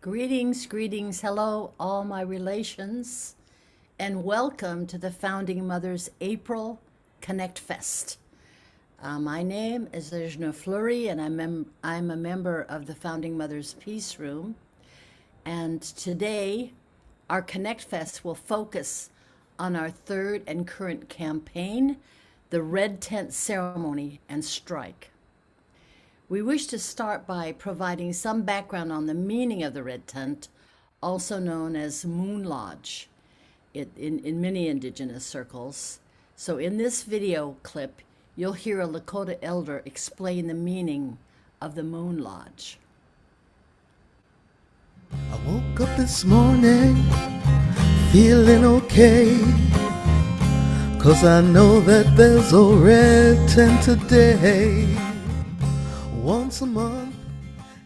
Greetings, greetings, hello, all my relations, and welcome to the Founding Mothers April ConnectFest. My name is DeAnna Fleury, and I'm a member of the Founding Mothers Peace Room. And today, our ConnectFest will focus on our third and current campaign, the Red Tent Ceremony and Strike. We wish to start by providing some background on the meaning of the red tent, also known as Moon Lodge in many indigenous circles. So in this video clip, you'll hear a Lakota elder explain the meaning of the Moon Lodge. I woke up this morning feeling okay, 'cause I know that there's a red tent today. Once a month,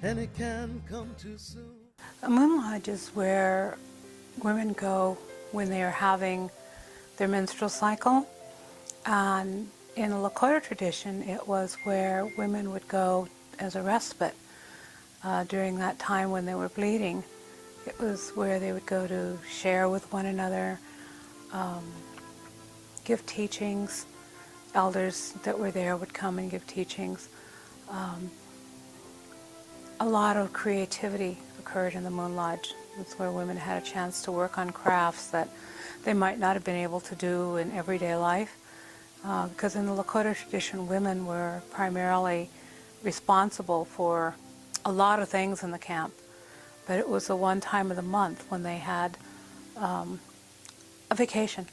and it can come too soon. A moon lodge is where women go when they are having their menstrual cycle. And in a Lakota tradition, it was where women would go as a respite during that time when they were bleeding. It was where they would go to share with one another, give teachings. Elders that were there would come and give teachings. A lot of creativity occurred in the Moon Lodge. It's where women had a chance to work on crafts that they might not have been able to do in everyday life. Because in the Lakota tradition, women were primarily responsible for a lot of things in the camp. But it was the one time of the month when they had a vacation.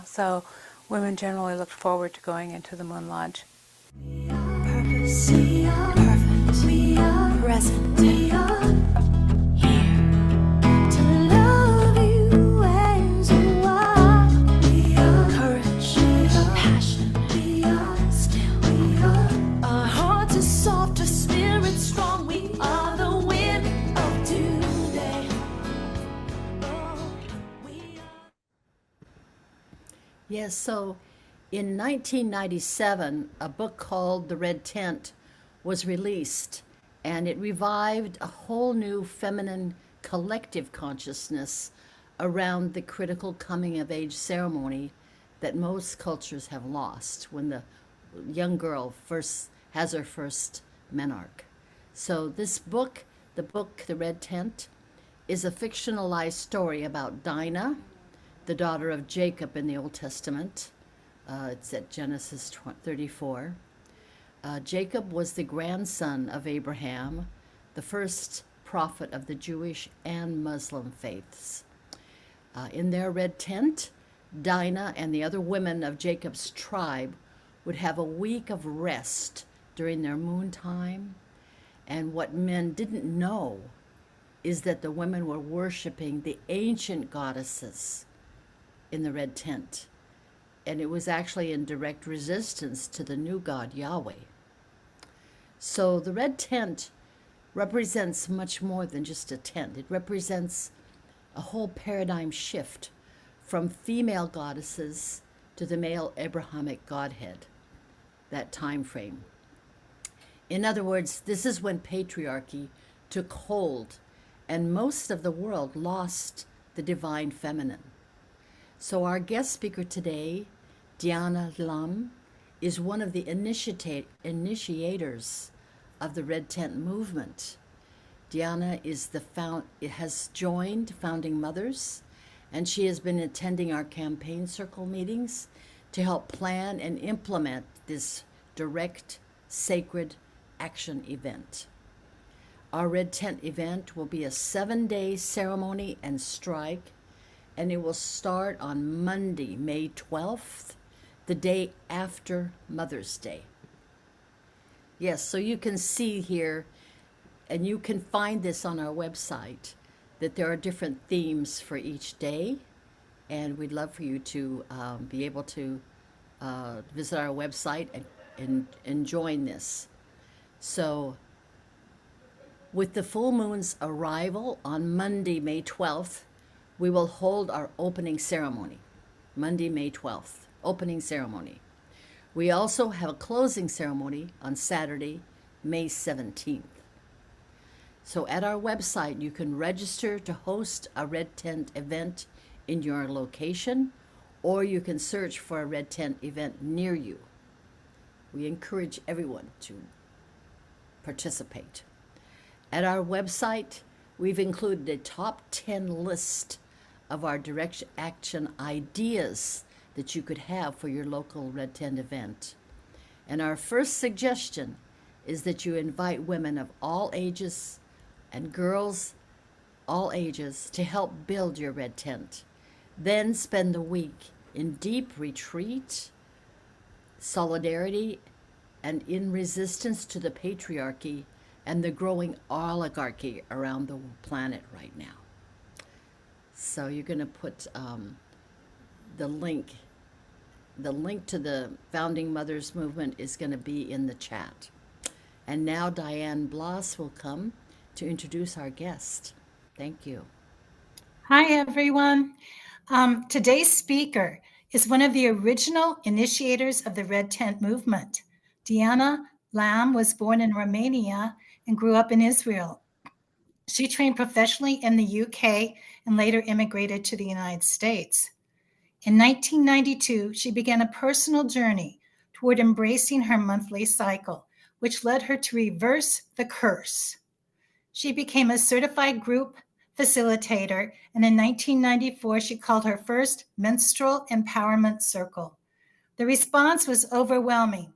So women generally looked forward to going into the Moon Lodge. Purpose, we are perfect, we are present, we are here to love you as you are. We are courage, we are passion, we are still, we are. Our hearts are soft, our spirits strong. We are the wind of today. Oh, we are. Yes, so in 1997, a book called The Red Tent was released, and it revived a whole new feminine collective consciousness around the critical coming of age ceremony that most cultures have lost when the young girl first has her first menarche. So this book, The Red Tent, is a fictionalized story about Dinah, the daughter of Jacob in the Old Testament. It's at Genesis 34. Jacob was the grandson of Abraham, the first prophet of the Jewish and Muslim faiths. In their red tent, Dinah and the other women of Jacob's tribe would have a week of rest during their moon time. And what men didn't know is that the women were worshiping the ancient goddesses in the red tent. And it was actually in direct resistance to the new God, Yahweh. So the red tent represents much more than just a tent. It represents a whole paradigm shift from female goddesses to the male Abrahamic Godhead, that time frame. In other words, this is when patriarchy took hold and most of the world lost the divine feminine. So our guest speaker today, DeAnna L'am, is one of the initiators of the Red Tent movement. DeAnna has joined Founding Mothers, and she has been attending our campaign circle meetings to help plan and implement this direct, sacred action event. Our Red Tent event will be a 7-day ceremony and strike, and it will start on Monday, May 12th, the day after Mother's Day. Yes, so you can see here, and you can find this on our website, that there are different themes for each day, and we'd love for you to be able to visit our website and join this. So with the full moon's arrival on Monday, May 12th, we will hold our opening ceremony. Monday, May 12th, opening ceremony. We also have a closing ceremony on Saturday, May 17th. So at our website, you can register to host a red tent event in your location, or you can search for a red tent event near you. We encourage everyone to participate. At our website, we've included a top 10 list of our direct action ideas that you could have for your local red tent event. And our first suggestion is that you invite women of all ages and girls all ages to help build your red tent. Then spend the week in deep retreat, solidarity, and in resistance to the patriarchy and the growing oligarchy around the planet right now. So you're going to put the link to the Founding Mothers Movement is going to be in the chat. And now DeAnna L'am will come to introduce our guest. Thank you. Hi, everyone. Today's speaker is one of the original initiators of the Red Tent movement. DeAnna L'am was born in Romania and grew up in Israel. She trained professionally in the UK and later immigrated to the United States. In 1992, she began a personal journey toward embracing her monthly cycle, which led her to reverse the curse. She became a certified group facilitator, and in 1994, she called her first menstrual empowerment circle. The response was overwhelming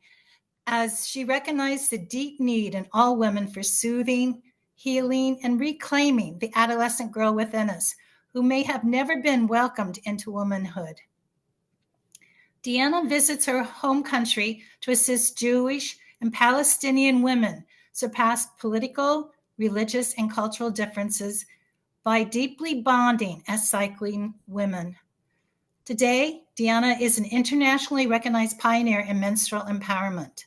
as she recognized the deep need in all women for soothing, healing, and reclaiming the adolescent girl within us who may have never been welcomed into womanhood. DeAnna visits her home country to assist Jewish and Palestinian women surpass political, religious, and cultural differences by deeply bonding as cycling women. Today, DeAnna is an internationally recognized pioneer in menstrual empowerment.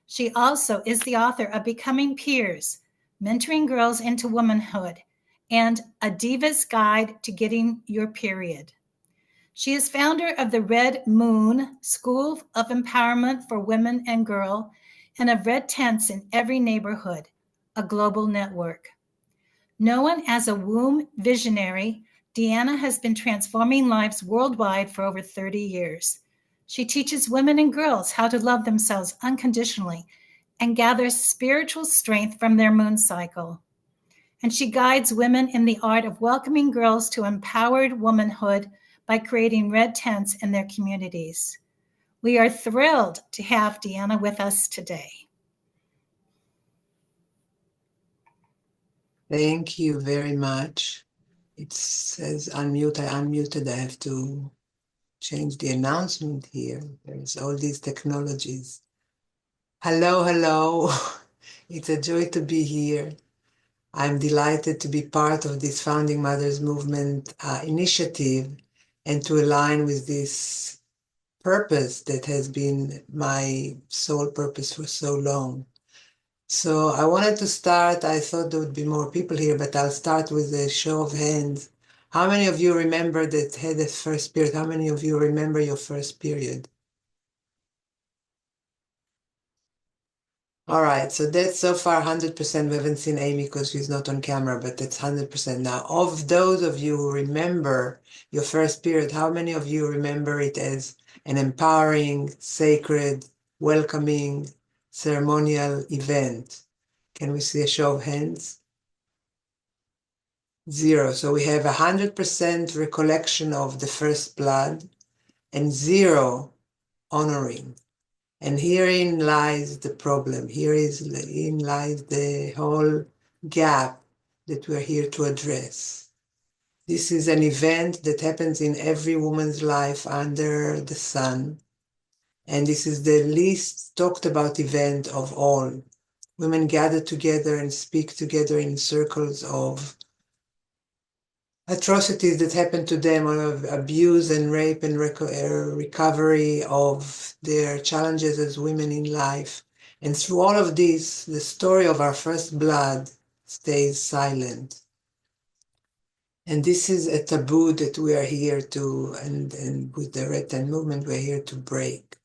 She also is the author of Becoming Peers, Mentoring Girls into Womanhood, and A Diva's Guide to Getting Your Period. She is founder of the Red Moon School of Empowerment for Women and Girls and of Red Tents in Every Neighborhood, a global network. Known as a womb visionary, DeAnna has been transforming lives worldwide for over 30 years. She teaches women and girls how to love themselves unconditionally and gathers spiritual strength from their moon cycle. And she guides women in the art of welcoming girls to empowered womanhood by creating red tents in their communities. We are thrilled to have DeAnna with us today. Thank you very much. It says unmute. I unmuted. I have to change the announcement here. There's all these technologies. Hello, hello. It's a joy to be here. I'm delighted to be part of this Founding Mothers Movement initiative and to align with this purpose that has been my sole purpose for so long. So I wanted to start, I thought there would be more people here, but I'll start with a show of hands. How many of you remember that had a first period? How many of you remember your first period? All right, so that's so far 100%. We haven't seen Amy because she's not on camera, but that's 100%. Now, of those of you who remember your first period, how many of you remember it as an empowering, sacred, welcoming, ceremonial event? Can we see a show of hands? 0. So we have 100% recollection of the first blood and 0 honoring. And herein lies the problem. Herein lies the whole gap that we're here to address. This is an event that happens in every woman's life under the sun. And this is the least talked about event of all. Women gather together and speak together in circles of atrocities that happen to them, of abuse and rape and recovery of their challenges as women in life. And through all of this, the story of our first blood stays silent. And this is a taboo that we are here to, and with the Red Tent movement, we're here to break.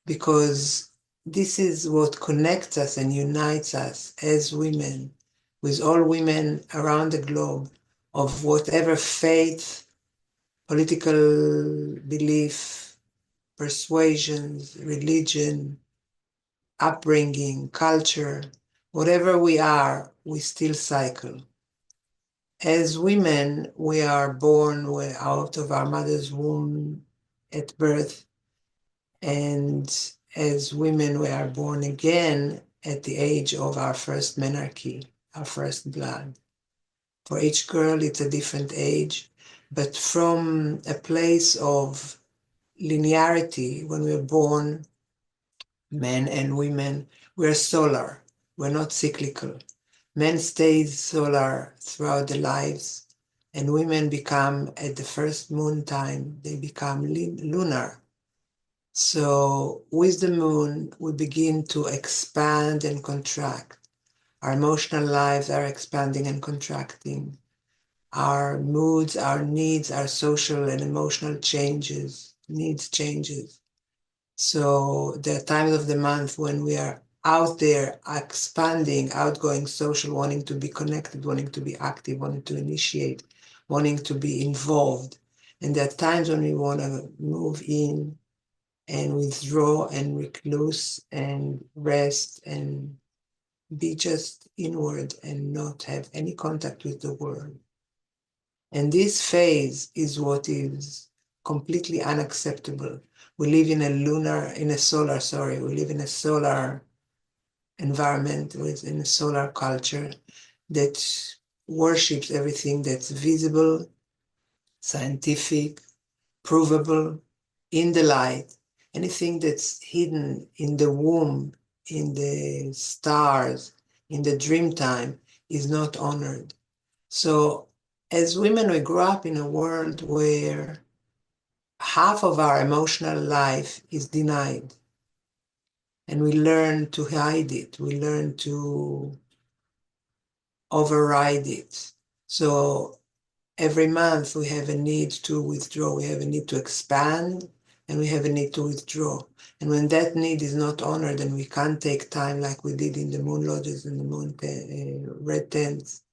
Because this is what connects us and unites us as women with all women around the globe of whatever faith, political belief, persuasions, religion, upbringing, culture, whatever we are, we still cycle. As women, we are born out of our mother's womb at birth, and as women, we are born again at the age of our first menarche, our first blood. For each girl, it's a different age, but from a place of linearity, when we're born, men and women, we're solar, we're not cyclical. Men stay solar throughout their lives, and women become, at the first moon time, they become lunar. So with the moon, we begin to expand and contract. Our emotional lives are expanding and contracting. Our moods, our needs, our social and emotional needs changes. So there are times of the month when we are out there expanding, outgoing, social, wanting to be connected, wanting to be active, wanting to initiate, wanting to be involved. And there are times when we want to move in and withdraw and recluse and rest and be just inward and not have any contact with the world. And this phase is what is completely unacceptable. We live in a solar environment, in a solar culture that worships everything that's visible, scientific, provable, in the light. Anything that's hidden in the womb, in the stars, in the dream time is not honored. So as women, we grew up in a world where half of our emotional life is denied. And we learn to hide it. We learn to override it. So every month we have a need to withdraw. We have a need to expand, and we have a need to withdraw. And when that need is not honored, and we can't take time like we did in the moon lodges and the moon red tents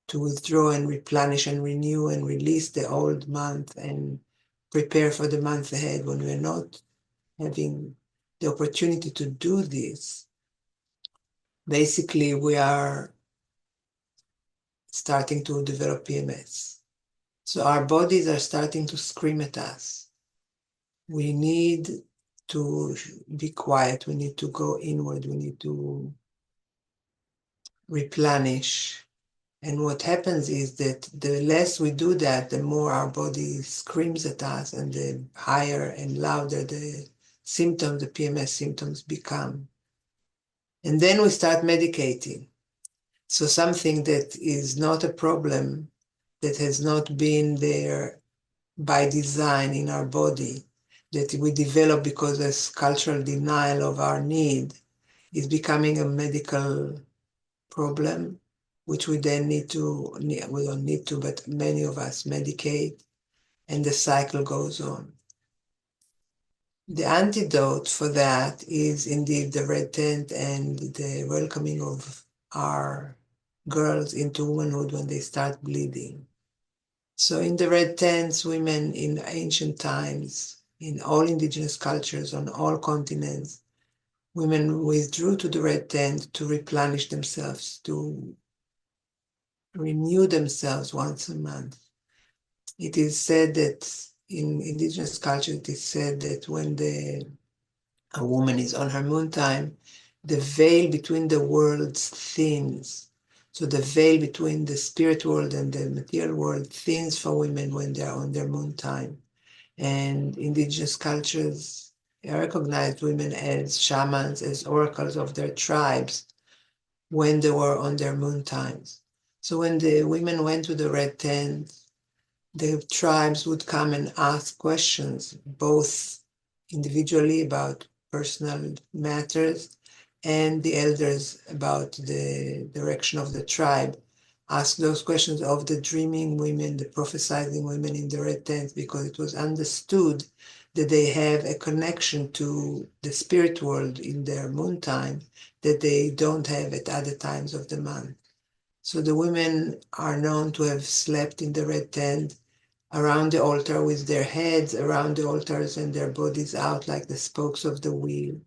to withdraw and replenish and renew and release the old month and prepare for the month ahead, when we're not having the opportunity to do this, basically we are starting to develop PMS. So our bodies are starting to scream at us. We need to be quiet. We need to go inward. We need to replenish. And what happens is that the less we do that, the more our body screams at us, and the higher and louder the symptoms, the PMS symptoms become. And then we start medicating. So something that is not a problem, that has not been there by design in our body, that we develop because of cultural denial of our need, is becoming a medical problem, which we then we don't need to, but many of us medicate, and the cycle goes on. The antidote for that is indeed the red tent and the welcoming of our girls into womanhood when they start bleeding. So in the red tents, women in ancient times, in all indigenous cultures on all continents, women withdrew to the red tent to replenish themselves, to renew themselves once a month. It is said that in indigenous culture, it is said that when a woman is on her moon time, the veil between the worlds thins. So the veil between the spirit world and the material world thins for women when they are on their moon time. And indigenous cultures recognized women as shamans, as oracles of their tribes when they were on their moon times. So when the women went to the red tent, the tribes would come and ask questions, both individually about personal matters, and the elders about the direction of the tribe. Ask those questions of the dreaming women, the prophesizing women in the red tent, because it was understood that they have a connection to the spirit world in their moon time that they don't have at other times of the month. So the women are known to have slept in the red tent around the altar with their heads around the altars and their bodies out like the spokes of the wheel,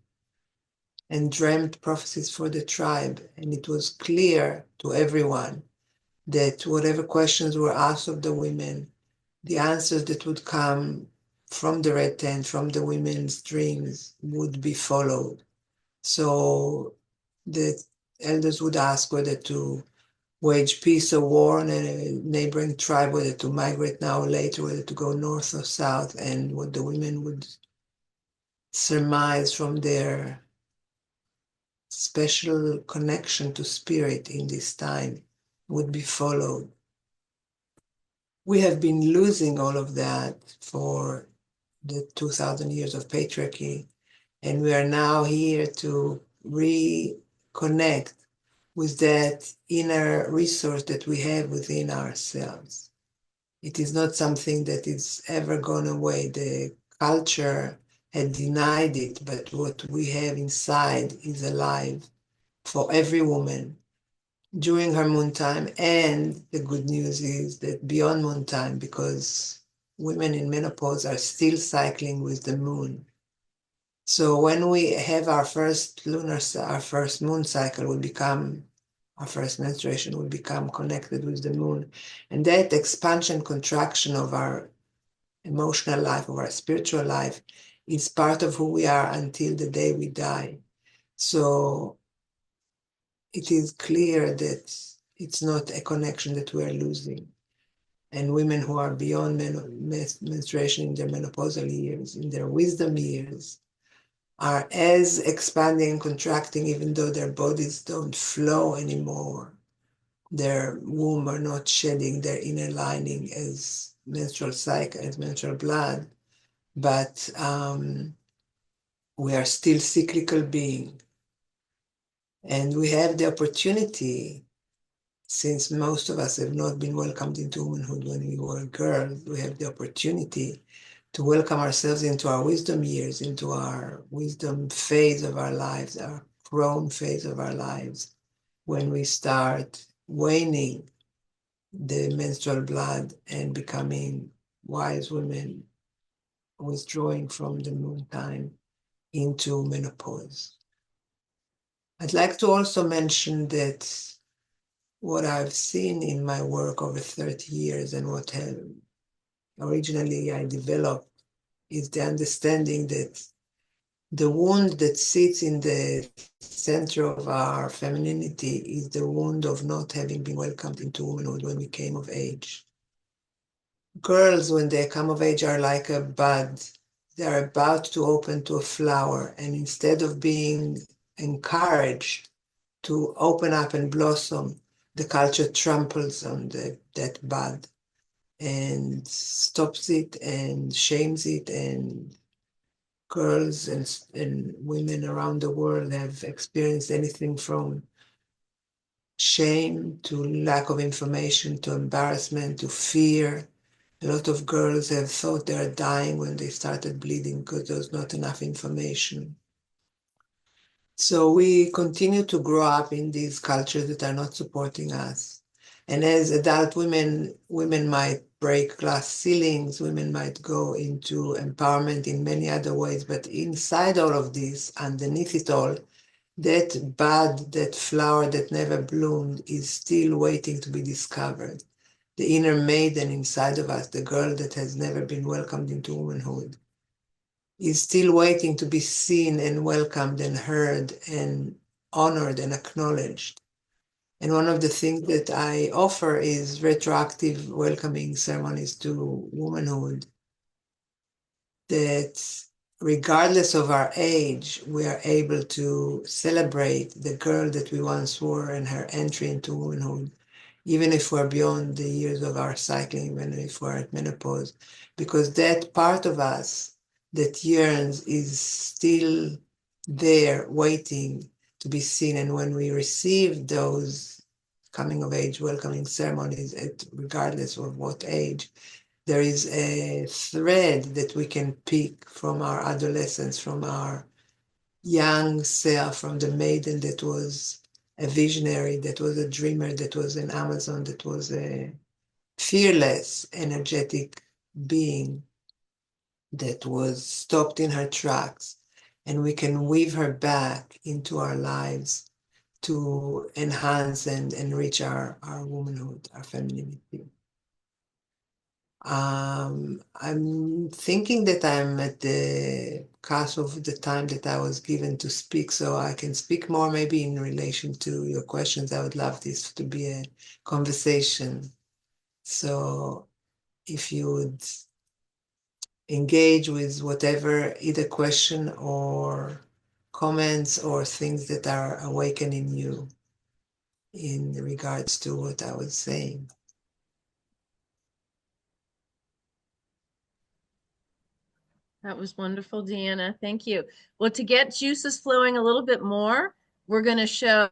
and dreamt prophecies for the tribe. And it was clear to everyone that whatever questions were asked of the women, the answers that would come from the red tent, from the women's dreams, would be followed. So the elders would ask whether to wage peace or war on a neighboring tribe, whether to migrate now or later, whether to go north or south, and what the women would surmise from their special connection to spirit in this time would be followed. We have been losing all of that for the 2000 years of patriarchy, and we are now here to reconnect with that inner resource that we have within ourselves. It is not something that is ever gone away. The culture had denied it, but what we have inside is alive for every woman during her moon time. And the good news is that beyond moon time, because women in menopause are still cycling with the moon. So when we have our first our first moon cycle, our first menstruation will become connected with the moon. And that expansion, contraction of our emotional life, of our spiritual life, is part of who we are until the day we die. So it is clear that it's not a connection that we are losing. And women who are beyond menstruation in their menopausal years, in their wisdom years, are as expanding and contracting, even though their bodies don't flow anymore. Their womb are not shedding their inner lining as menstrual cycle, as menstrual blood, but we are still cyclical being. And we have the opportunity, since most of us have not been welcomed into womanhood when we were girls, we have the opportunity to welcome ourselves into our wisdom years, into our wisdom phase of our lives, our crone phase of our lives, when we start waning the menstrual blood and becoming wise women, withdrawing from the moon time into menopause. I'd like to also mention that what I've seen in my work over 30 years and what originally I developed is the understanding that the wound that sits in the center of our femininity is the wound of not having been welcomed into womanhood when we came of age. Girls, when they come of age, are like a bud. They're about to open to a flower, and instead of being encouraged to open up and blossom, the culture tramples on that bud and stops it and shames it. And girls and women around the world have experienced anything from shame to lack of information to embarrassment to fear. A lot of girls have thought they are dying when they started bleeding because there was not enough information. So we continue to grow up in these cultures that are not supporting us. And as adult women, women might break glass ceilings, women might go into empowerment in many other ways, but inside all of this, underneath it all, that bud, that flower that never bloomed is still waiting to be discovered. The inner maiden inside of us, the girl that has never been welcomed into womanhood, is still waiting to be seen and welcomed and heard and honored and acknowledged. And one of the things that I offer is retroactive welcoming ceremonies to womanhood, that regardless of our age, we are able to celebrate the girl that we once were and her entry into womanhood, even if we're beyond the years of our cycling, even if we're at menopause, because that part of us that yearns is still there waiting to be seen. And when we receive those coming of age welcoming ceremonies, regardless of what age, there is a thread that we can pick from our adolescence, from our young self, from the maiden that was a visionary, that was a dreamer, that was an Amazon, that was a fearless, energetic being that was stopped in her tracks, and we can weave her back into our lives to enhance and enrich our womanhood, our femininity. I'm thinking that I'm at the cusp of the time that I was given to speak, so I can speak more maybe in relation to your questions. I would love this to be a conversation. So if you would engage with whatever, either question or comments or things that are awakening you in regards to what I was saying. That was wonderful, DeAnna. Thank you. Well, to get juices flowing a little bit more, we're going to show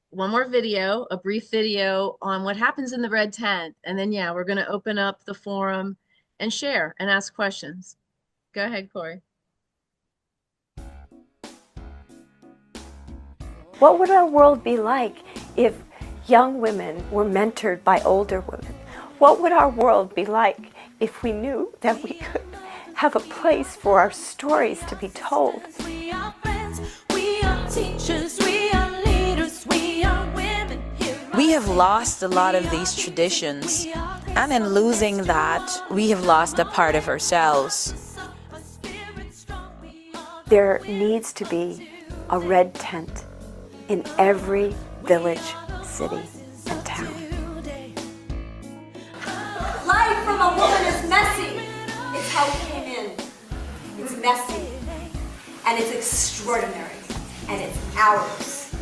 one more video, a brief video on what happens in the red tent. And then, yeah, we're going to open up the forum and share and ask questions. Go ahead, Corey. What would our world be like if young women were mentored by older women? What would our world be like if we knew that we could have a place for our stories to be told? We are friends, we are teachers, we are leaders, we are women. We have lost a lot of these traditions, and in losing that, we have lost a part of ourselves. There needs to be a red tent in every village, city, and town. Life from a woman is messy. It's how we came in. It's messy, and it's extraordinary, and it's ours.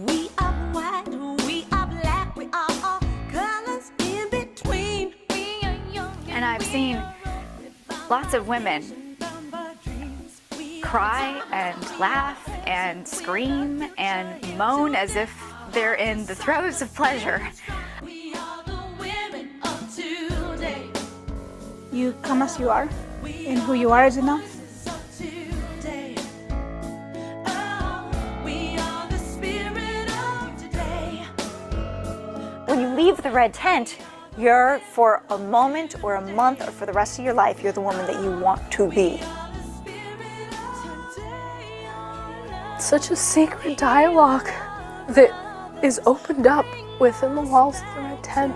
We are white, we are black, we are all colors in between. We are young. And I've seen lots of women cry and laugh and scream and moan as if they're in the throes of pleasure. We are the women of today. You come as you are, and who you are is enough. Today. Oh, we are the spirit of today. When you leave the red tent, you're, for a moment or a month or for the rest of your life, you're the woman that you want to be. Such a sacred dialogue that is opened up within the walls of the red tent.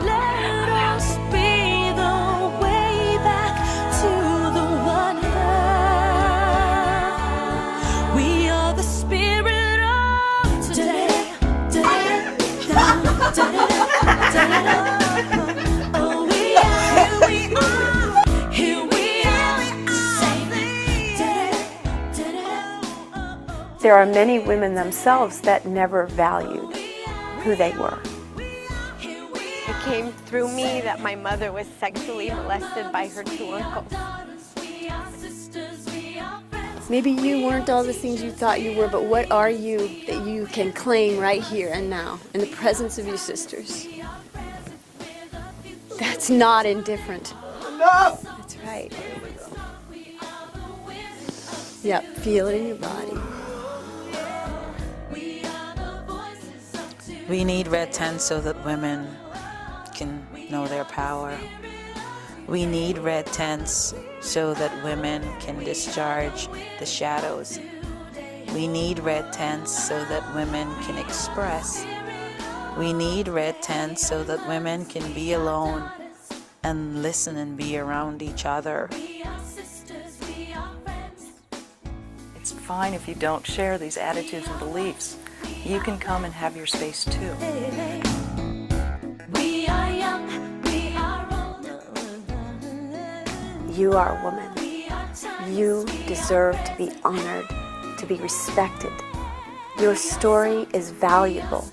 Let us be the way back to the wonder. We are the spirit of today. Oh, we are, here we are, here we are. There are many women themselves that never valued who they were. It came through me that my mother was sexually molested by her two uncles. Maybe you weren't all the things you thought you were, but what are you that you can claim right here and now in the presence of your sisters? That's not indifferent. Enough! That's right. Yep, feel it in your body. We need red tents so that women can know their power. We need red tents so that women can discharge the shadows. We need red tents so that women can express. We need red tents so that women can be alone and listen and be around each other. It's fine if you don't share these attitudes and beliefs. You can come and have your space too. We are young, we are old. You are a woman. You deserve to be honored, to be respected. Your story is valuable.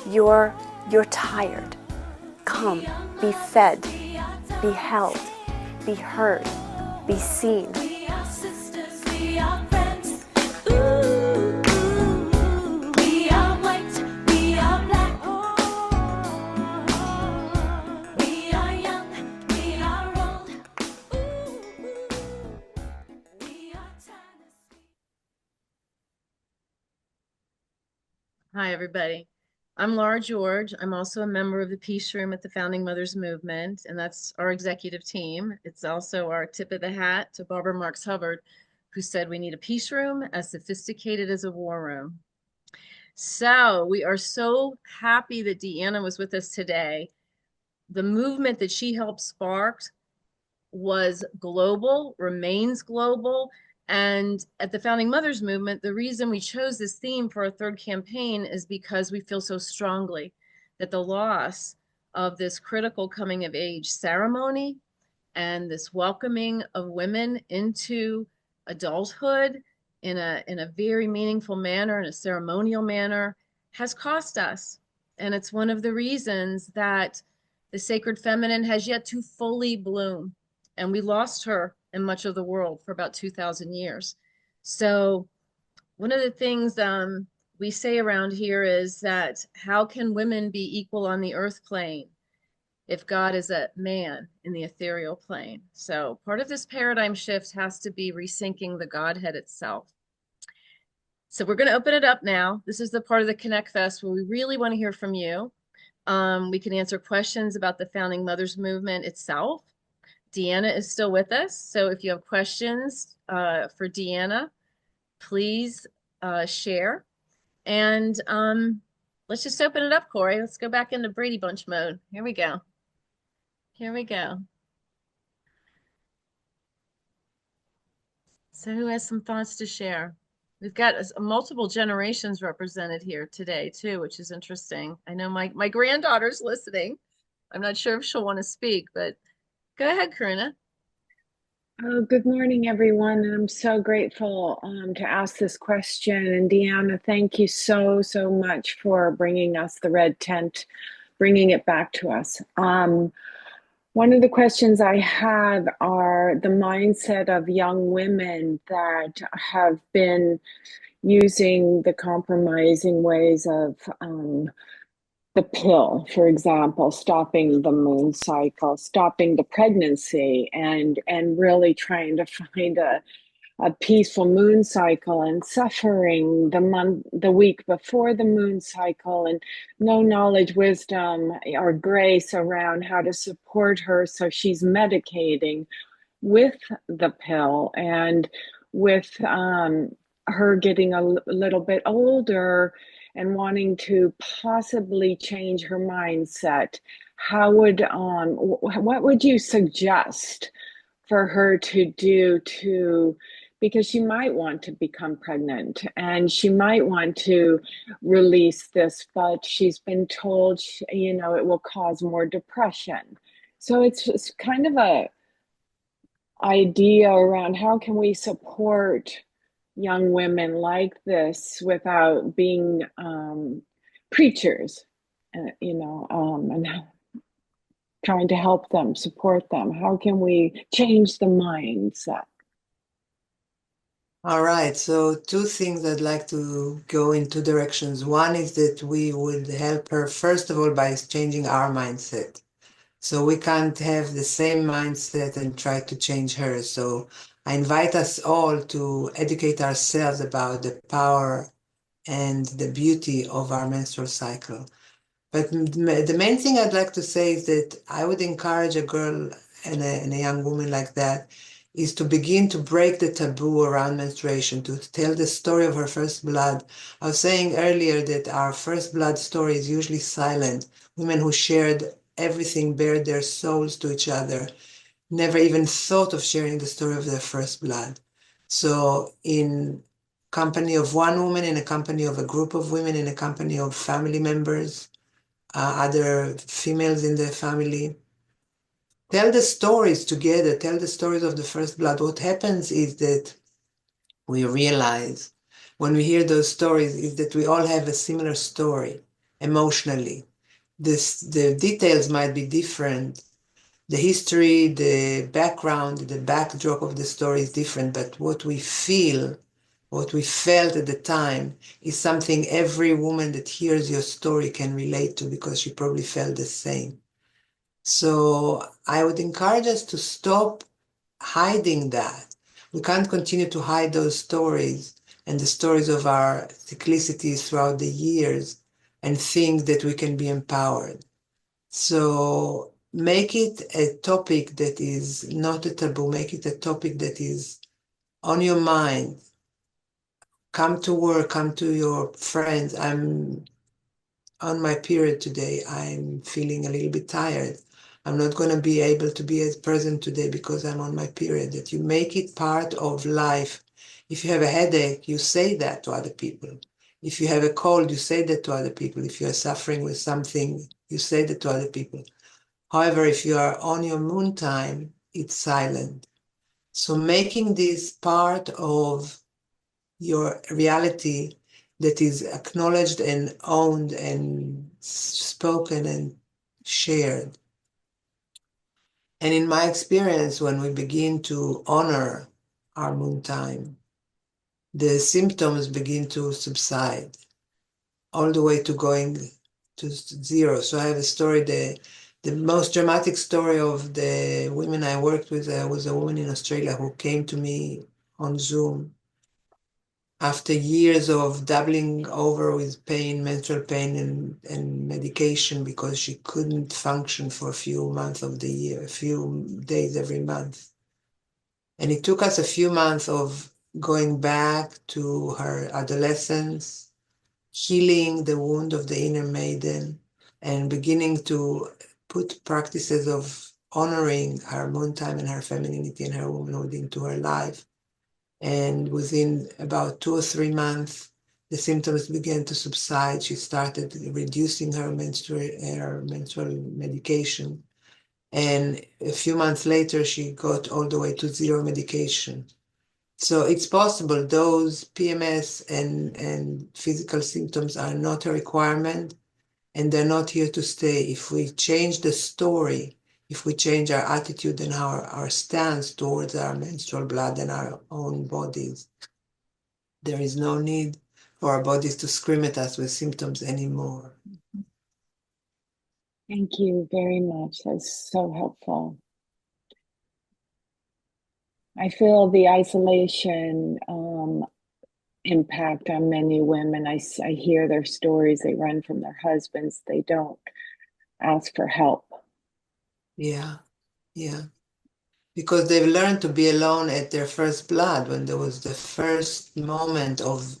You're tired. Come, be fed, be held, be heard, be seen. We are sisters, we are friends. Ooh, we are white, we are black. We are young, we are old. Hi, everybody. I'm Laura George. I'm also a member of the Peace Room at the Founding Mothers Movement, and that's our executive team. It's also our tip of the hat to Barbara Marx Hubbard, who said we need a peace room as sophisticated as a war room. So we are so happy that DeAnna was with us today. The movement that she helped spark was global, remains global. And at the Founding Mothers Movement, the reason we chose this theme for our third campaign is because we feel so strongly that the loss of this critical coming of age ceremony and this welcoming of women into adulthood in a very meaningful manner, in a ceremonial manner, has cost us. And it's one of the reasons that the sacred feminine has yet to fully bloom. And we lost her in much of the world for about 2,000 years. So one of the things we say around here is that how can women be equal on the earth plane if God is a man in the ethereal plane? So part of this paradigm shift has to be resyncing the Godhead itself. So we're going to open it up now. This is the part of the ConnectFest where we really want to hear from you. We can answer questions about the Founding Mothers Movement itself. DeAnna is still with us. So if you have questions for DeAnna, please share. And let's just open it up, Corey. Let's go back into Brady Bunch mode. Here we go. Here we go. So who has some thoughts to share? We've got multiple generations represented here today too, which is interesting. I know my granddaughter's listening. I'm not sure if she'll want to speak, but go ahead, Karina. Oh, good morning, everyone. I'm so grateful to ask this question. And DeAnna, thank you so much for bringing us the red tent, bringing it back to us. One of the questions I have are the mindset of young women that have been using the compromising ways of the pill, for example, stopping the moon cycle, stopping the pregnancy, and really trying to find a peaceful moon cycle, and suffering the week before the moon cycle, and no knowledge, wisdom, or grace around how to support her. So she's medicating with the pill, and with her getting a little bit older and wanting to possibly change her mindset. What would you suggest for her to do because she might want to become pregnant and she might want to release this, but she's been told, it will cause more depression. So it's kind of a idea around how can we support young women like this without being preachers, and trying to help them, support them. How can we change the mindset? All right, so two things I'd like to go in two directions. One is that we would help her, first of all, by changing our mindset. So we can't have the same mindset and try to change her. So I invite us all to educate ourselves about the power and the beauty of our menstrual cycle. But the main thing I'd like to say is that I would encourage a girl and a young woman like that is to begin to break the taboo around menstruation, to tell the story of her first blood. I was saying earlier that our first blood story is usually silent. Women who shared everything, bared their souls to each other, never even thought of sharing the story of their first blood. So in company of one woman, in a company of a group of women, in a company of family members, other females in the family, tell the stories together, tell the stories of the first blood. What happens is that we realize when we hear those stories is that we all have a similar story emotionally. The details might be different. The history, the background, the backdrop of the story is different, but what we feel, what we felt at the time is something every woman that hears your story can relate to because she probably felt the same. So I would encourage us to stop hiding that. We can't continue to hide those stories. and the stories of our cyclicities throughout the years and think that we can be empowered. So make it a topic that is not a taboo, make it a topic that is on your mind. Come to work, come to your friends. I'm on my period today. I'm feeling a little bit tired. I'm not going to be able to be as present today because I'm on my period. That you make it part of life. If you have a headache, you say that to other people. If you have a cold, you say that to other people. If you are suffering with something, you say that to other people. However, if you are on your moon time, it's silent. So making this part of your reality that is acknowledged and owned and spoken and shared. And in my experience, when we begin to honor our moon time, the symptoms begin to subside all the way to going to zero. So I have a story, the most dramatic story of the women I worked with was a woman in Australia who came to me on Zoom after years of doubling over with pain, menstrual pain and medication because she couldn't function for a few months of the year, a few days every month. And it took us a few months of going back to her adolescence, healing the wound of the inner maiden, and beginning to put practices of honoring her moon time and her femininity and her womanhood into her life. And within about 2 or 3 months, the symptoms began to subside. She started reducing her menstrual medication. And a few months later, she got all the way to zero medication. So it's possible those PMS and physical symptoms are not a requirement, and they're not here to stay. If we change the story, if we change our attitude and our stance towards our menstrual blood and our own bodies, there is no need for our bodies to scream at us with symptoms anymore. Thank you very much. That's so helpful. I feel the isolation impact on many women. I hear their stories. They run from their husbands. They don't ask for help. Yeah, yeah. Because they've learned to be alone at their first blood. When there was the first moment of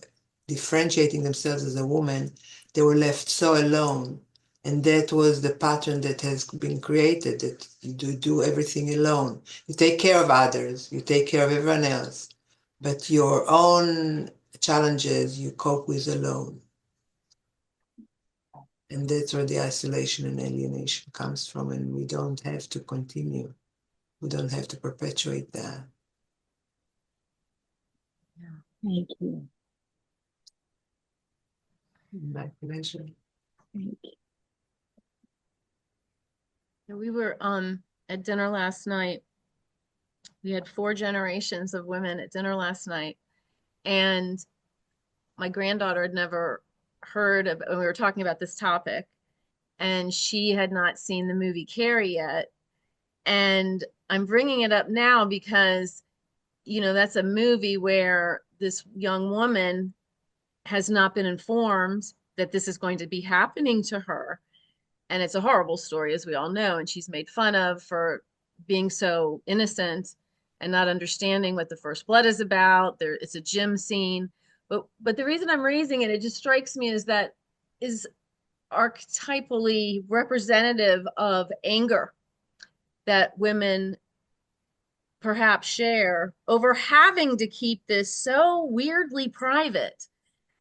differentiating themselves as a woman, they were left so alone. And that was the pattern that has been created, that you do everything alone. You take care of others, you take care of everyone else, but your own challenges you cope with alone. And that's where the isolation and alienation comes from, and we don't have to continue. We don't have to perpetuate that. Thank you. My pleasure. Thank you. We were at dinner last night. We had 4 generations of women at dinner last night. And my granddaughter had never heard of, when we were talking about this topic, and she had not seen the movie Carrie yet. And I'm bringing it up now because, you know, that's a movie where this young woman has not been informed that this is going to be happening to her. And it's a horrible story, as we all know, and she's made fun of for being so innocent and not understanding what the first blood is about. It's a gym scene. But the reason I'm raising it, it just strikes me as that is archetypally representative of anger that women perhaps share over having to keep this so weirdly private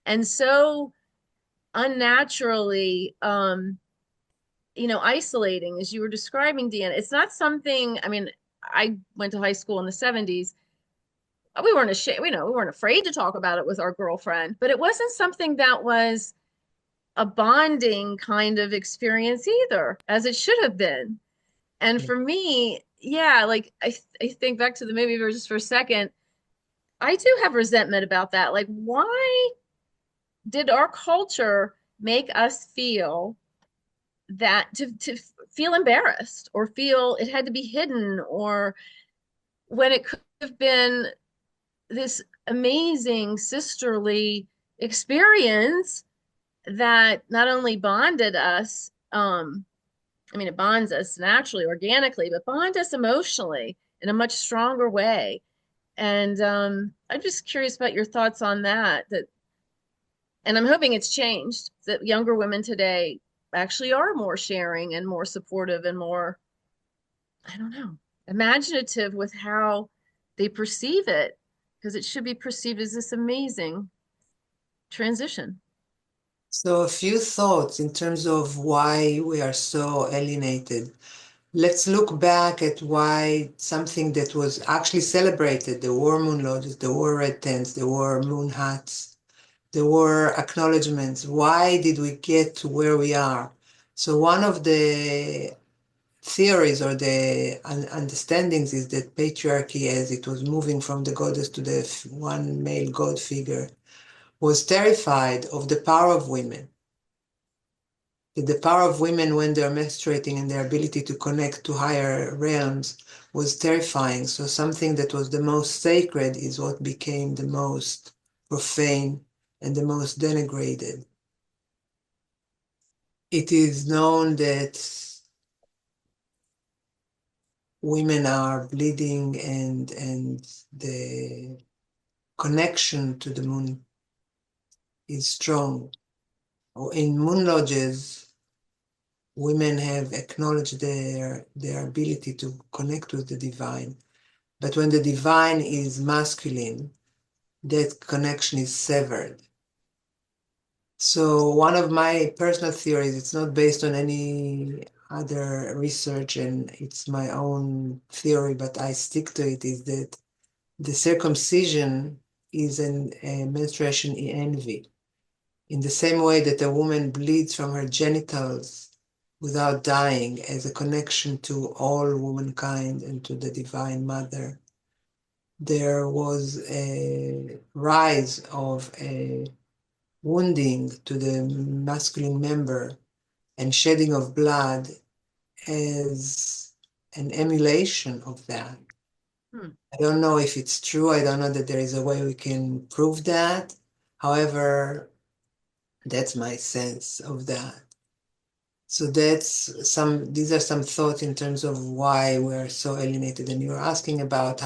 and so unnaturally isolating, as you were describing, DeAnna. It's not something, I mean, I went to high school in the 70s. We weren't ashamed, we weren't afraid to talk about it with our girlfriend, but it wasn't something that was a bonding kind of experience either, as it should have been. And for me, yeah, like I think back to the movie just for a second, I do have resentment about that. Like, why did our culture make us feel that to feel embarrassed or feel it had to be hidden, or when it could have been this amazing sisterly experience that not only bonded us, I mean, it bonds us naturally, organically, but bond us emotionally in a much stronger way. And I'm just curious about your thoughts on that. And I'm hoping it's changed, that younger women today actually are more sharing and more supportive and more, I don't know, imaginative with how they perceive it, because it should be perceived as this amazing transition. So a few thoughts in terms of why we are so alienated. Let's look back at why something that was actually celebrated, the war moon lodges, the war red tents, the war moon hats, the war acknowledgements. Why did we get to where we are? So one of the theories or the understandings is that patriarchy, as it was moving from the goddess to the one male god figure, was terrified of the power of women. The power of women when they're menstruating and their ability to connect to higher realms was terrifying. So something that was the most sacred is what became the most profane and the most denigrated. It is known that women are bleeding and the connection to the moon is strong. In moon lodges, women have acknowledged their ability to connect with the divine. But when the divine is masculine, that connection is severed. So one of my personal theories, it's not based on any other research and it's my own theory, but I stick to it, is that the circumcision is a menstruation envy. In the same way that a woman bleeds from her genitals without dying as a connection to all womankind and to the Divine Mother, there was a rise of a wounding to the masculine member and shedding of blood as an emulation of that. I don't know if it's true. I don't know that there is a way we can prove that. However, that's my sense of that. So these are some thoughts in terms of why we're so alienated. And you're asking about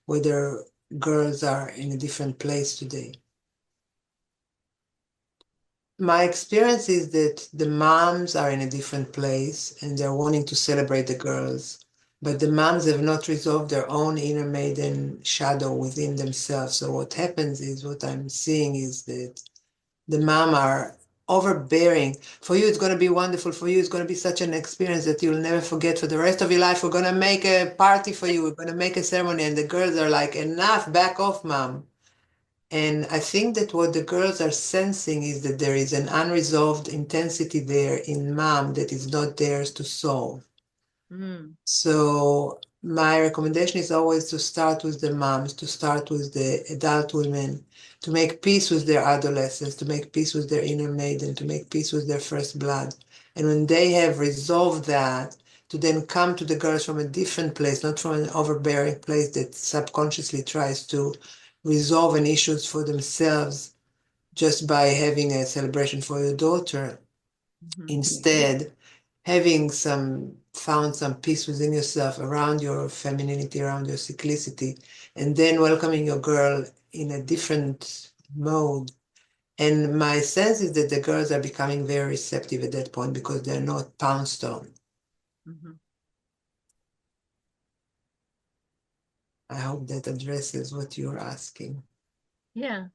whether girls are in a different place today. My experience is that the moms are in a different place and they're wanting to celebrate the girls, but the moms have not resolved their own inner maiden shadow within themselves. So what happens is, what I'm seeing is that the mom are overbearing. For you, it's going to be wonderful. For you, it's going to be such an experience that you'll never forget for the rest of your life. We're going to make a party for you. We're going to make a ceremony. And the girls are like, enough, back off, mom. And I think that what the girls are sensing is that there is an unresolved intensity there in mom that is not theirs to solve. So my recommendation is always to start with the moms, to start with the adult women, to make peace with their adolescence, to make peace with their inner maiden, to make peace with their first blood. And when they have resolved that, to then come to the girls from a different place, not from an overbearing place that subconsciously tries to resolve an issues for themselves just by having a celebration for your daughter. Instead, having found some peace within yourself around your femininity, around your cyclicity, and then welcoming your girl in a different mode. And my sense is that the girls are becoming very receptive at that point because they're not pounced on. I hope that addresses what you're asking. Yeah.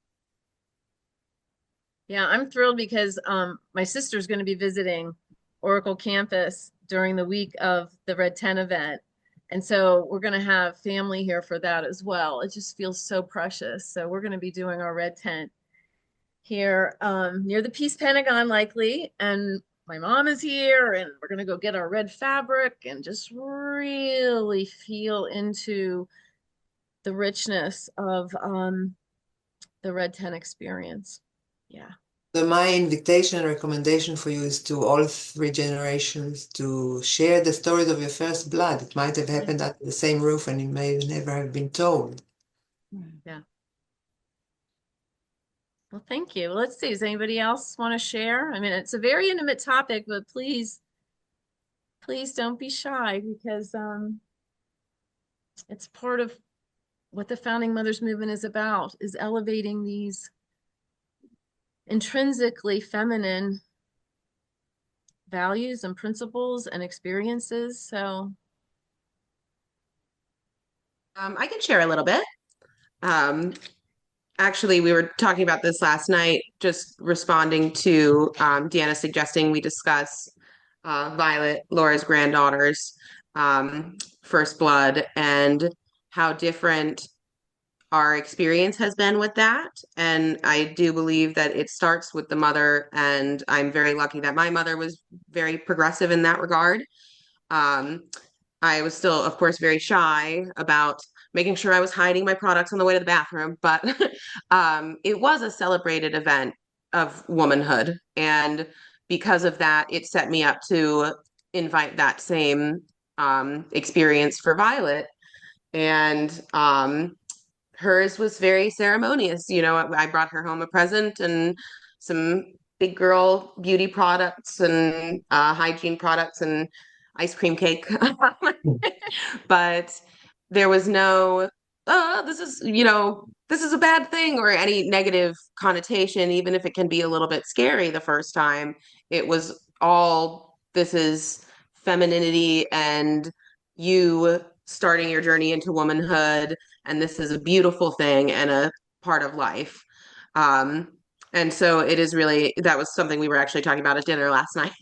Yeah, I'm thrilled because my sister's going to be visiting Oracle campus during the week of the Red 10 event. And so we're going to have family here for that as well. It just feels so precious. So we're going to be doing our Red Tent here near the Peace Pentagon likely. And my mom is here and we're going to go get our red fabric and just really feel into the richness of the Red 10 experience. Yeah. So my invitation and recommendation for you is to all three generations to share the stories of your first blood. It might have happened under the same roof and it may never have been told. Yeah. Well, thank you. Let's see. Does anybody else want to share? I mean, it's a very intimate topic, but please don't be shy because it's part of what the Founding Mothers movement is about, is elevating these intrinsically feminine values and principles and experiences. So I can share a little bit. Actually, we were talking about this last night, just responding to DeAnna suggesting we discuss Violet, Laura's granddaughter's first blood, and how different our experience has been with that. And I do believe that it starts with the mother, and I'm very lucky that my mother was very progressive in that regard. Um, I was still, of course, very shy about making sure I was hiding my products on the way to the bathroom, but it was a celebrated event of womanhood. And because of that, it set me up to invite that same experience for Violet. And hers was very ceremonious. You know, I brought her home a present and some big girl beauty products and hygiene products and ice cream cake. But there was no, oh, this is, this is a bad thing or any negative connotation, even if it can be a little bit scary the first time. It was all, this is femininity and you starting your journey into womanhood, and this is a beautiful thing and a part of life. And so it is really, that was something we were actually talking about at dinner last night.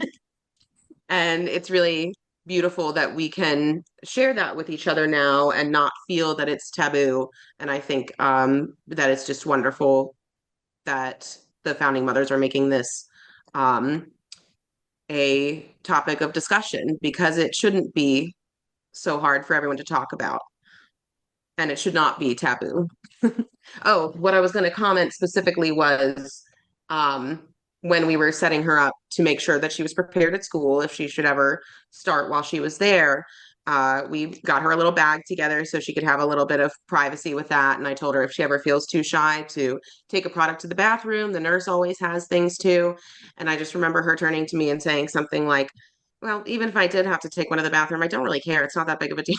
And it's really beautiful that we can share that with each other now and not feel that it's taboo. And I think that it's just wonderful that the founding mothers are making this a topic of discussion, because it shouldn't be so hard for everyone to talk about, and it should not be taboo. Oh, what I was going to comment specifically was when we were setting her up to make sure that she was prepared at school if she should ever start while she was there. We got her a little bag together so she could have a little bit of privacy with that. And I told her if she ever feels too shy to take a product to the bathroom, the nurse always has things too. And I just remember her turning to me and saying something like, well, even if I did have to take one to the bathroom, I don't really care. It's not that big of a deal.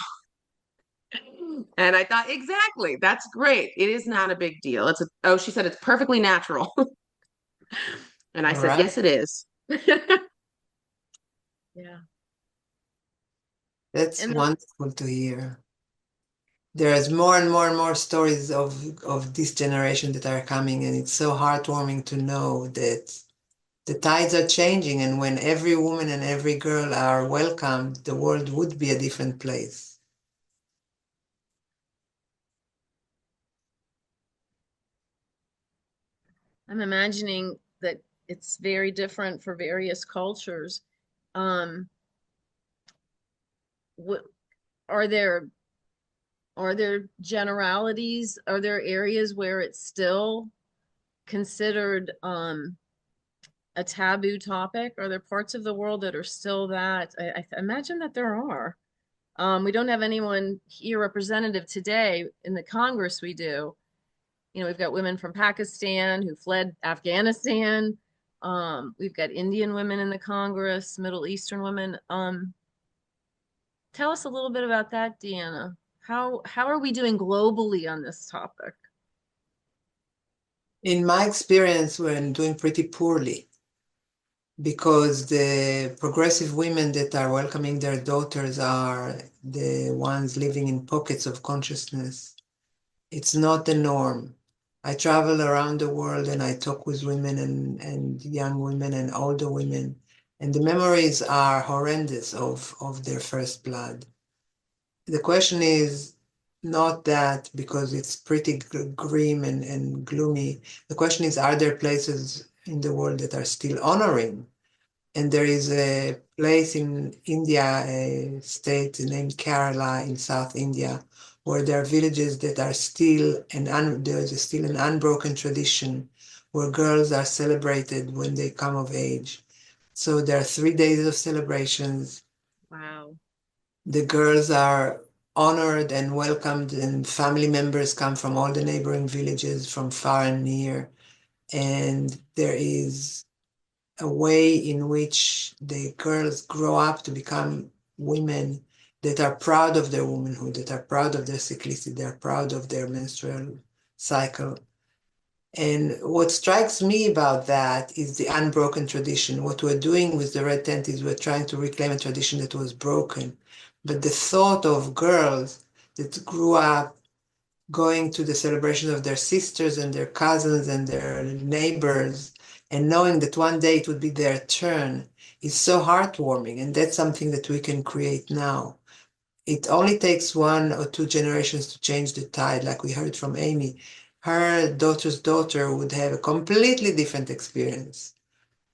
And I thought, exactly, that's great. It is not a big deal. She said it's perfectly natural. And I said, yes, it is. Yeah. That's wonderful to hear. There's more and more and more stories of this generation that are coming, and it's so heartwarming to know that the tides are changing, and when every woman and every girl are welcomed, the world would be a different place. I'm imagining that it's very different for various cultures. What are there generalities? Are there areas where it's still considered a taboo topic? Are there parts of the world that are still that? I imagine that there are. We don't have anyone here representative today. In the Congress we do. You know, we've got women from Pakistan who fled Afghanistan. We've got Indian women in the Congress, Middle Eastern women. Tell us a little bit about that, DeAnna. How are we doing globally on this topic? In my experience, we're doing pretty poorly, because the progressive women that are welcoming their daughters are the ones living in pockets of consciousness. It's not the norm. I travel around the world and I talk with women and young women and older women, and the memories are horrendous of their first blood. The question is not that, because it's pretty grim and gloomy. The question is, are there places in the world that are still honoring? And there is a place in India, a state named Kerala in South India, where there are villages that are still, there's still an unbroken tradition where girls are celebrated when they come of age. So there are 3 days of celebrations. Wow. The girls are honored and welcomed, and family members come from all the neighboring villages from far and near. and there is a way in which the girls grow up to become women that are proud of their womanhood, that are proud of their cyclicity, they are proud of their menstrual cycle. And what strikes me about that is the unbroken tradition. What we're doing with the red tent is we're trying to reclaim a tradition that was broken. But the thought of girls that grew up going to the celebration of their sisters and their cousins and their neighbors and knowing that one day it would be their turn is so heartwarming. And that's something that we can create now. It only takes 1 or 2 generations to change the tide, like we heard from Amy. Her daughter's daughter would have a completely different experience.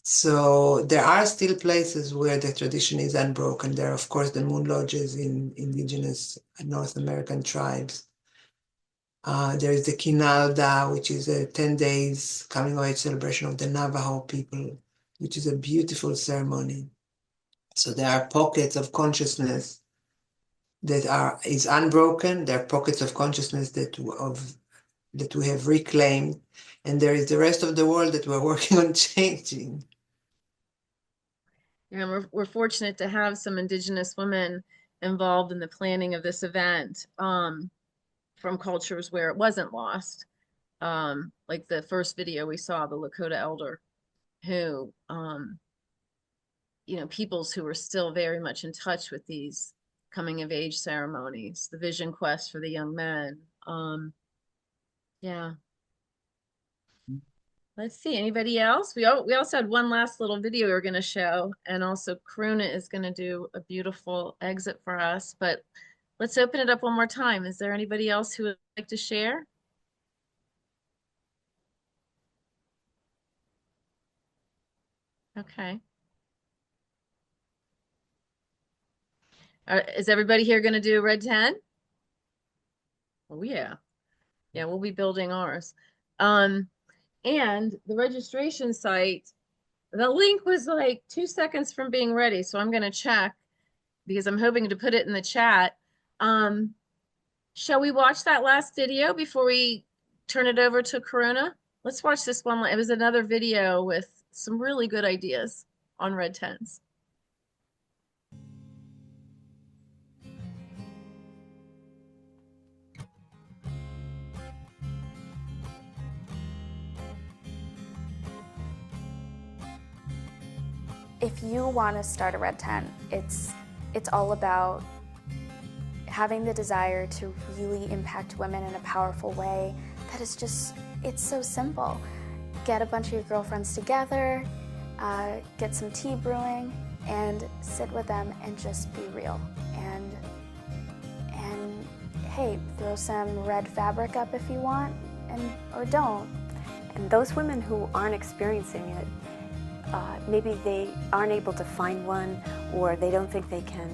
So there are still places where the tradition is unbroken. There are, of course, the moon lodges in indigenous North American tribes. There is the Kinalda, which is a 10 days coming of age celebration of the Navajo people, which is a beautiful ceremony. So there are pockets of consciousness that is unbroken. There are pockets of consciousness that we have reclaimed, and there is the rest of the world that we're working on changing. And we're fortunate to have some Indigenous women involved in the planning of this event from cultures where it wasn't lost. Like the first video we saw, the Lakota elder, who, peoples who are still very much in touch with these coming of age ceremonies, the vision quest for the young men. Yeah. Let's see, anybody else? We also had one last little video we were going to show, and also Karuna is going to do a beautiful exit for us, but let's open it up one more time. Is there anybody else who would like to share? Okay. Is everybody here going to do red 10? Oh, yeah. Yeah, we'll be building ours. And the registration site, the link was like 2 seconds from being ready. So I'm going to check because I'm hoping to put it in the chat. Shall we watch that last video before we turn it over to Karuna? Let's watch this one. It was another video with some really good ideas on red tents. If you want to start a red tent, it's all about having the desire to really impact women in a powerful way that is just, it's so simple. Get a bunch of your girlfriends together, get some tea brewing, and sit with them and just be real. And hey, throw some red fabric up if you want, or don't. And those women who aren't experiencing it, maybe they aren't able to find one, or they don't think they can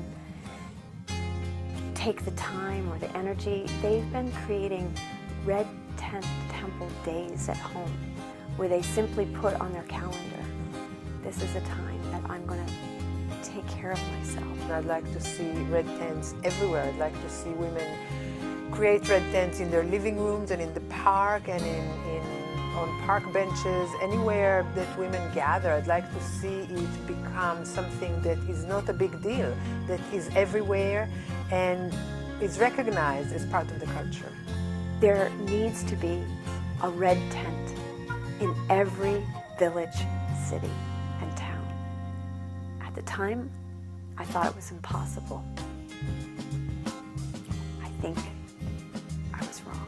take the time or the energy. They've been creating red tent temple days at home where they simply put on their calendar, this is a time that I'm going to take care of myself. I'd like to see red tents everywhere. I'd like to see women create red tents in their living rooms and in the park and on park benches, anywhere that women gather. I'd like to see it become something that is not a big deal, that is everywhere and is recognized as part of the culture. There needs to be a red tent in every village, city, and town. At the time, I thought it was impossible. I think I was wrong.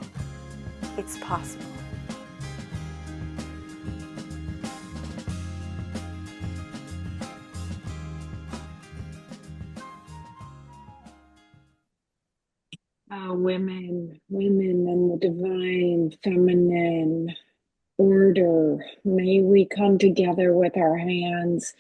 It's possible. Women and the divine feminine order. May we come together with our hands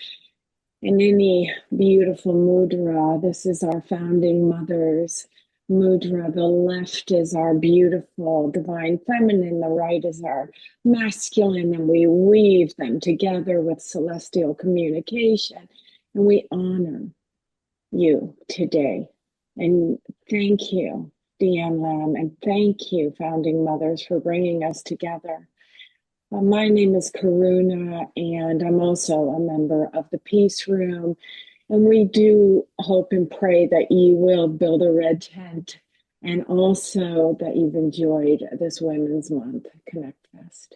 in any beautiful mudra. This is our founding mother's mudra. The left is our beautiful divine feminine, the right is our masculine, and we weave them together with celestial communication. And we honor you today. And thank you, DeAnna L'am, and thank you, Founding Mothers, for bringing us together. My name is Karuna, and I'm also a member of the Peace Room. And we do hope and pray that you will build a red tent and also that you've enjoyed this Women's Month ConnectFest.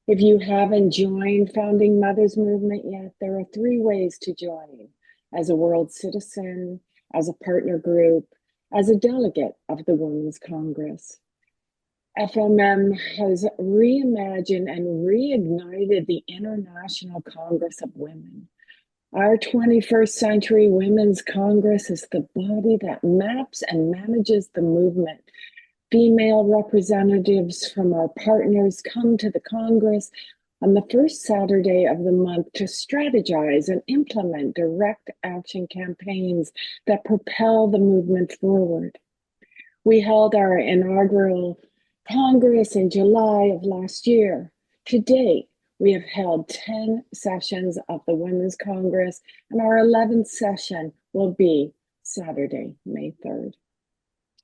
If you haven't joined Founding Mothers Movement yet, there are 3 ways to join: as a world citizen, as a partner group, as a delegate of the Women's Congress. FMM has reimagined and reignited the International Congress of Women. Our 21st Century Women's Congress is the body that maps and manages the movement. Female representatives from our partners come to the Congress on the first Saturday of the month to strategize and implement direct action campaigns that propel the movement forward. We held our inaugural Congress in July of last year. To date, we have held 10 sessions of the Women's Congress, and our 11th session will be Saturday, May 3rd.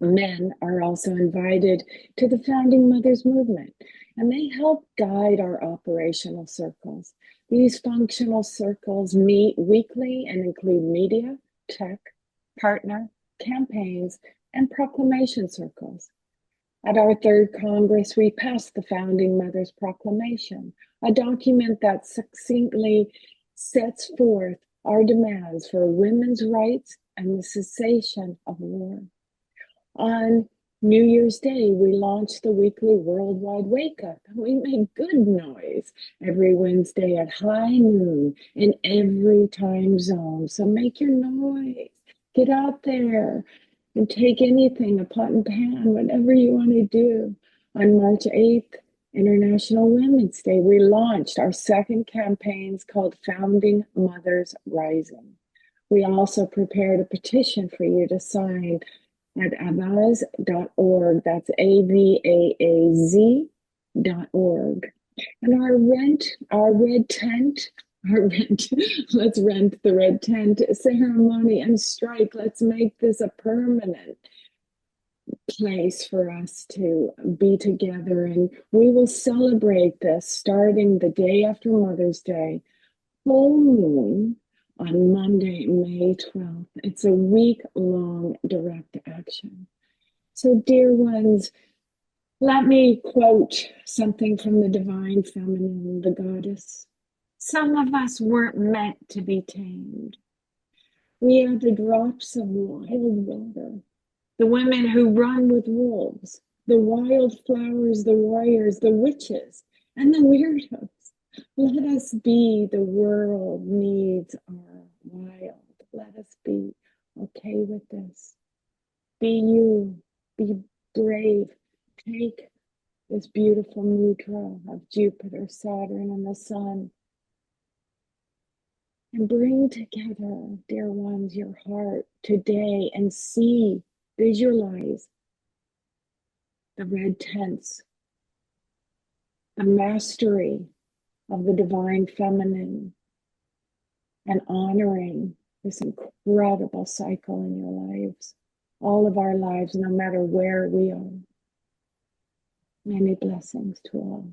Men are also invited to the Founding Mothers Movement, and they help guide our operational circles. These functional circles meet weekly and include media, tech, partner, campaigns, and proclamation circles. At our 3rd Congress, we passed the Founding Mothers Proclamation, a document that succinctly sets forth our demands for women's rights and the cessation of war. On New Year's Day, we launched the weekly Worldwide Wake Up. We make good noise every Wednesday at high noon in every time zone. So make your noise. Get out there and take anything, a pot and pan, whatever you want to do. On March 8th, International Women's Day, we launched our 2nd campaigns called Founding Mothers Rising. We also prepared a petition for you to sign at avaz.org. That's AVAAZ.org. And let's rent the red tent ceremony and strike. Let's make this a permanent place for us to be together. And we will celebrate this starting the day after Mother's Day, full moon, on Monday, May 12th. It's a week-long direct action. So, dear ones, let me quote something from the divine feminine, the goddess. Some of us weren't meant to be tamed. We are the drops of wild water, the women who run with wolves, the wildflowers, the warriors, the witches, and the weirdos. Let us be the world needs our wild. Let us be okay with this. Be you. Be brave. Take this beautiful mudra of Jupiter, Saturn, and the Sun and bring together, dear ones, your heart today and see, visualize the red tents, the mastery of the divine feminine, and honoring this incredible cycle in your lives, all of our lives, no matter where we are. Many blessings to all.